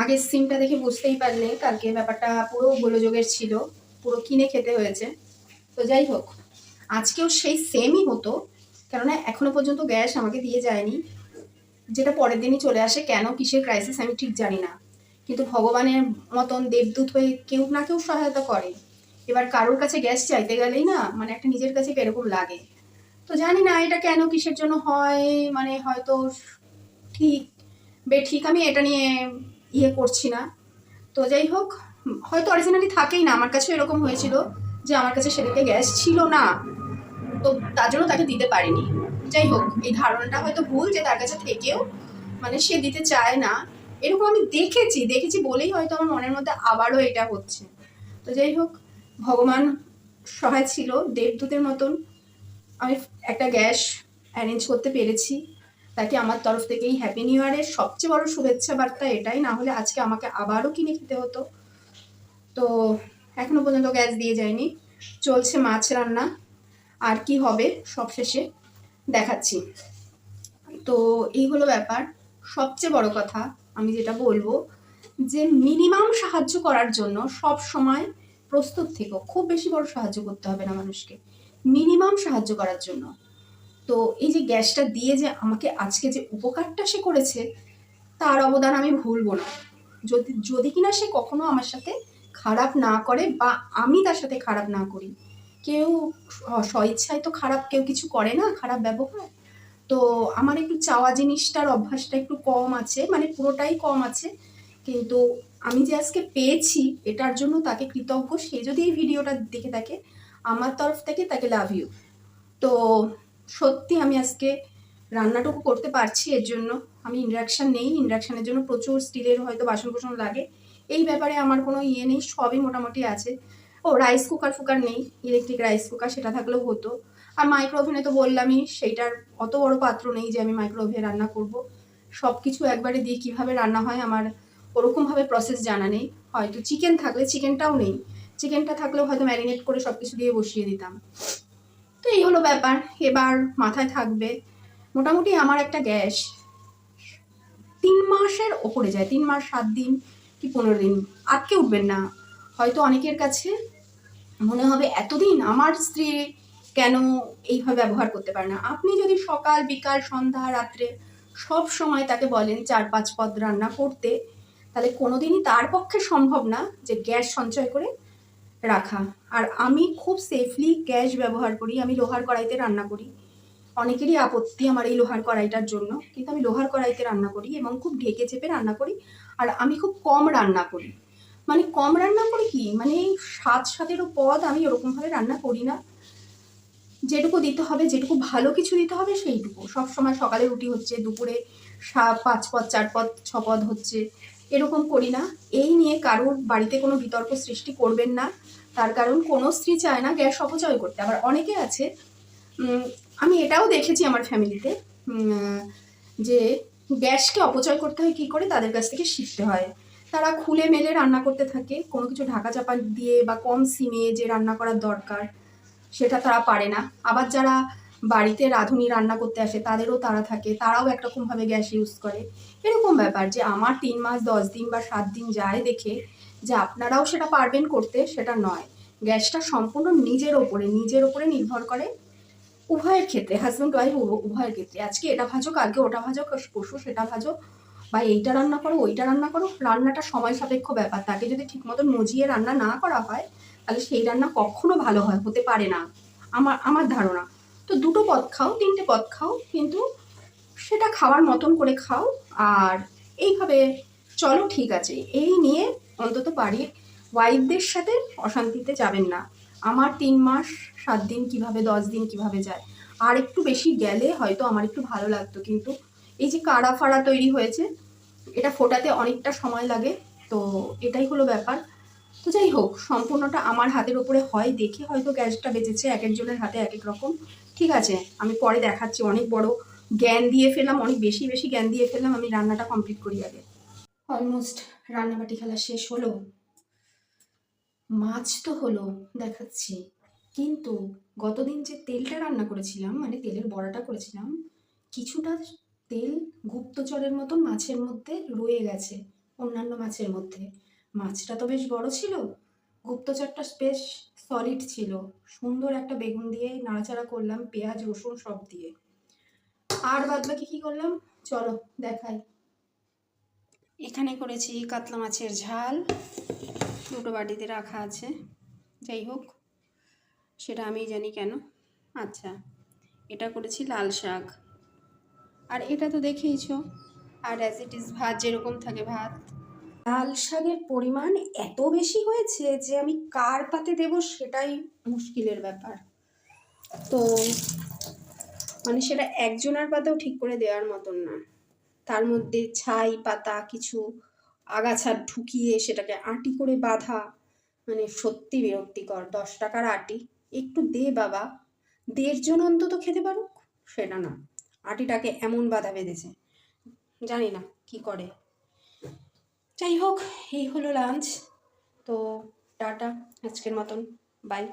আগের সিমটা দেখে বুঝতেই পারলে কালকে ব্যাপারটা পুরো গোলযোগের ছিল, পুরো কিনে খেতে হয়েছে। তো যাই হোক, আজকেও সেই সেমই হতো, কেননা এখনো পর্যন্ত গ্যাস আমাকে দিয়ে যায়নি, যেটা পরের দিনই চলে আসে। কেন, কিসের ক্রাইসিস আমি ঠিক জানি না, কিন্তু ভগবানের মতন দেবদূত হয়ে কেউ না কেউ সহায়তা করে। এবার কারোর কাছে গ্যাস চাইতে গেলেই না মানে একটা নিজের কাছে এরকম লাগে। তো জানি না এটা কেন কিসের জন্য হয়, মানে হয়তো ঠিক বেঠিক আমি এটা নিয়ে করছি না। তো যাই হোক, হয়তো অরিজিনালি থাকেই না, আমার কাছে এরকম হয়েছিল যে আমার কাছে সেদিকে গ্যাস ছিল না, তো তার জন্য তাকে দিতে পারিনি। যাই হোক, এই ধারণাটা হয়তো ভুল যে তার কাছে থেকেও মানে সে দিতে চায় না, এরকম আমি দেখেছি বলেই হয়তো আমার মনের মধ্যে আবারও এটা হচ্ছে। তো যাই হোক, ভগবান সহায় ছিল, দেবদূতের মতন আমি একটা গ্যাস অ্যারেঞ্জ করতে পেরেছি। তাকে আমার তরফ থেকেই হ্যাপি নিউ ইয়ারের সবচেয়ে বড় শুভেচ্ছা বার্তা এটাই, না হলে আজকে আমাকে আবারও কিনে খেতে হতো। তো এখনো পর্যন্ত গ্যাস দিয়ে যায়নি, চলছে মাছ রান্না, আর কি হবে সবশেষে দেখাচ্ছি। তো এই হলো ব্যাপার। সবচেয়ে বড় কথা আমি যেটা বলবো, যে মিনিমাম সাহায্য করার জন্য সব সময় প্রস্তুত থেকো। খুব বেশি বড় সাহায্য করতে হবে না মানুষকে, মিনিমাম সাহায্য করার জন্য। তো এই যে গ্যাসটা দিয়ে যে আমাকে আজকে যে উপকারটা সে করেছে, তার অবদান আমি ভুলবো না। যদি যদি কিনা সে কখনো আমার সাথে খারাপ না করে বা আমি তার সাথে খারাপ না করি। কেউ স্বইচ্ছায় তো খারাপ কেউ কিছু করে না, খারাপ ব্যবহার। তো আমার একটু চাওয়া জিনিসটার অভ্যাসটা একটু কম আছে, মানে পুরোটাই কম আছে, কিন্তু আমি যে আজকে পেয়েছি এটার জন্য তাকে কৃতজ্ঞ। সে যদি এই ভিডিওটা দেখে থাকে, আমার তরফ থেকে তাকে লাভ ইউ। তো সত্যি আমি আজকে রান্নাটুকু করতে পারছি, এর জন্য আমি ইন্ডাকশান নেই, ইন্ডাকশানের জন্য প্রচুর স্টিলের হয়তো বাসন কোসন লাগে। এই ব্যাপারে আমার কোনো নেই, সবই মোটামুটি আছে। ও রাইস কুকার নেই, ইলেকট্রিক রাইস কুকার, সেটা থাকলেও হতো। আর মাইক্রো ওভেনে তো বললামই, সেইটার অত বড় পাত্র নেই যে আমি মাইক্রো ওভেনে রান্না করব। সব কিছু একবারে দিয়ে কীভাবে রান্না হয় আমার ওরকমভাবে প্রসেস জানা নেই। হয়তো চিকেন থাকলে, চিকেনটাও নেই, চিকেনটা থাকলেও হয়তো ম্যারিনেট করে সব কিছু দিয়ে বসিয়ে দিতাম। তো এই হলো ব্যাপার। এবার মাথায় থাকবে, মোটামুটি আমার একটা গ্যাস 3 মাসের ওপরে যায়, 3 মাস 7 দিন কি 15 দিন, আটকে উঠবেন না। হয়তো অনেকের কাছে মনে হবে এতদিন আমার স্ত্রী কেন এইভাবে ব্যবহার করতে পারে না। আপনি যদি সকাল বিকাল সন্ধ্যা রাত্রে সব সময় তাকে বলেন 4-5 পদ রান্না করতে, তাহলে কোনোদিনই তার পক্ষে সম্ভব না যে গ্যাস সঞ্চয় করে রাখা। আর আমি খুব সেফলি গ্যাস ব্যবহার করি, আমি লোহার কড়াইতে রান্না করি। অনেকেরই আপত্তি আমার এই লোহার কড়াইটার জন্য, কিন্তু আমি লোহার কড়াইতে রান্না করি এবং খুব ঢেকে চেপে রান্না করি। আর আমি খুব কম রান্না করি, মানে কম রান্না করি কি মানে 7-7 পদ আমি ওরকমভাবে রান্না করি না। যেটুকু দিতে হবে, যেটুকু ভালো কিছু দিতে হবে সেইটুকু। সবসময় সকালে রুটি হচ্ছে, দুপুরে 5 পদ 4 পদ 6 পদ হচ্ছে, এরকম করি না। এই নিয়ে কারোর বাড়িতে কোনো বিতর্ক সৃষ্টি করবেন না, তার কারণ কোনো স্ত্রী চায় না গ্যাস অপচয় করতে। আবার অনেকে আছে, আমি এটাও দেখেছি আমার ফ্যামিলিতে, যে গ্যাসকে অপচয় করতে হয় কী করে তাদের কাছ থেকে শিখতে হয়। তারা খুলে মেলে রান্না করতে থাকে, কোনো কিছু ঢাকা চাপা দিয়ে বা কম সিমে যে রান্না করার দরকার সেটা তারা পারে না। আবার যারা বাড়িতে রাঁধুনি রান্না করতে আসে তাদেরও তারা থাকে, তারাও একরকমভাবে গ্যাস ইউজ করে। এরকম ব্যাপার যে আমার 3 মাস 10 দিন বা 7 দিন যায় দেখে যে আপনারাও সেটা পারবেন করতে, সেটা নয়। গ্যাসটা সম্পূর্ণ নিজের ওপরে নির্ভর করে, উভয়ের ক্ষেত্রে, হাজব্যান্ড ওয়াইফ উভয়ের ক্ষেত্রে। আজকে এটা ভাজো, কালকে ওটা ভাজো, পরশু সেটা ভাজো, বা এইটা রান্না করো ওইটা রান্না করো। রান্নাটা সময় সাপেক্ষ ব্যাপার, তাকে যদি ঠিক মতো মজিয়ে রান্না না করা হয় তাহলে সেই রান্না কখনো ভালো হতে পারে না, আমার ধারণা। তো 2টো পদ খাও, 3টে পদ খাও, কিন্তু সেটা খাওয়ার মতন করে খাও। আর এইভাবে চলো, ঠিক আছে। এই নিয়ে অন্তত বাড়ির ওয়াইফদের সাথে অশান্তিতে যাবেন না। আমার 3 মাস 7 দিন কিভাবে 10 দিন কিভাবে যায়, আর একটু বেশি গেলে হয়তো আমার একটু ভালো লাগতো, কিন্তু এই যে কাড়া ফাড়া তৈরি হয়েছে, এটা ফোটাতে অনেকটা সময় লাগে। তো এটাই হলো ব্যাপার। তো যাই হোক, সম্পূর্ণটা আমার হাতের ওপরে হয় দেখে হয়তো গ্যাসটা বেঁচেছে, এক একজনের হাতে এক এক রকম। ঠিক আছে, আমি পরে দেখাচ্ছি। অনেক বড় জ্ঞান দিয়ে ফেললাম, অনেক বেশি বেশি জ্ঞান দিয়ে ফেললাম। আমি রান্নাটা কমপ্লিট করি আগে। অলমোস্ট রান্নাবাটি খেলা শেষ হলো, মাছ তো হলো, দেখাচ্ছি। কিন্তু গতদিন যে তেলটা রান্না করেছিলাম, মানে তেলের বড়াটা করেছিলাম, কিছুটা তেল গুপ্তচরের মতন মাছের মধ্যে রয়ে গেছে। অন্যান্য মাছের মধ্যে। মাছটা তো বেশ বড় ছিল, গুপ্তচরটা বেশ সলিড ছিল। সুন্দর একটা বেগুন দিয়ে নাড়াচাড়া করলাম, পেঁয়াজ রসুন সব দিয়ে। আর বাদ বাকি কী করলাম চলো দেখাই। এখানে করেছি কাতলা মাছের ঝাল, দুটো বাটিতে রাখা আছে, যাই হোক সেটা আমি জানি কেন। আচ্ছা, এটা করেছি লাল শাক, আর এটা তো দেখেইছো। আর অ্যাজ ইট ইজ ভাত যেরকম থাকে ভাত। লাল শাকের পরিমাণ এত বেশি হয়েছে যে আমি কার পাতে দেব সেটাই মুশকিলের ব্যাপার। তো মানে সেটা একজনের পাতেও ঠিক করে দেওয়ার মতন না। তার মধ্যে ছাই পাতা কিছু আগাছা ঢুকিয়ে সেটাকে আটি করে বাঁধা, মানে সত্যি বিরক্তিকর। 10 টাকার আটি, একটু দে বাবা, 1.5 জন অন্তত খেতে পারুক, সেটা না, আটিটাকে এমন বাধা বেঁধেছে, জানি না কি করে। যাই হোক, এই হলো লাঞ্চ। তো টাটা আজকের মতন, বাই।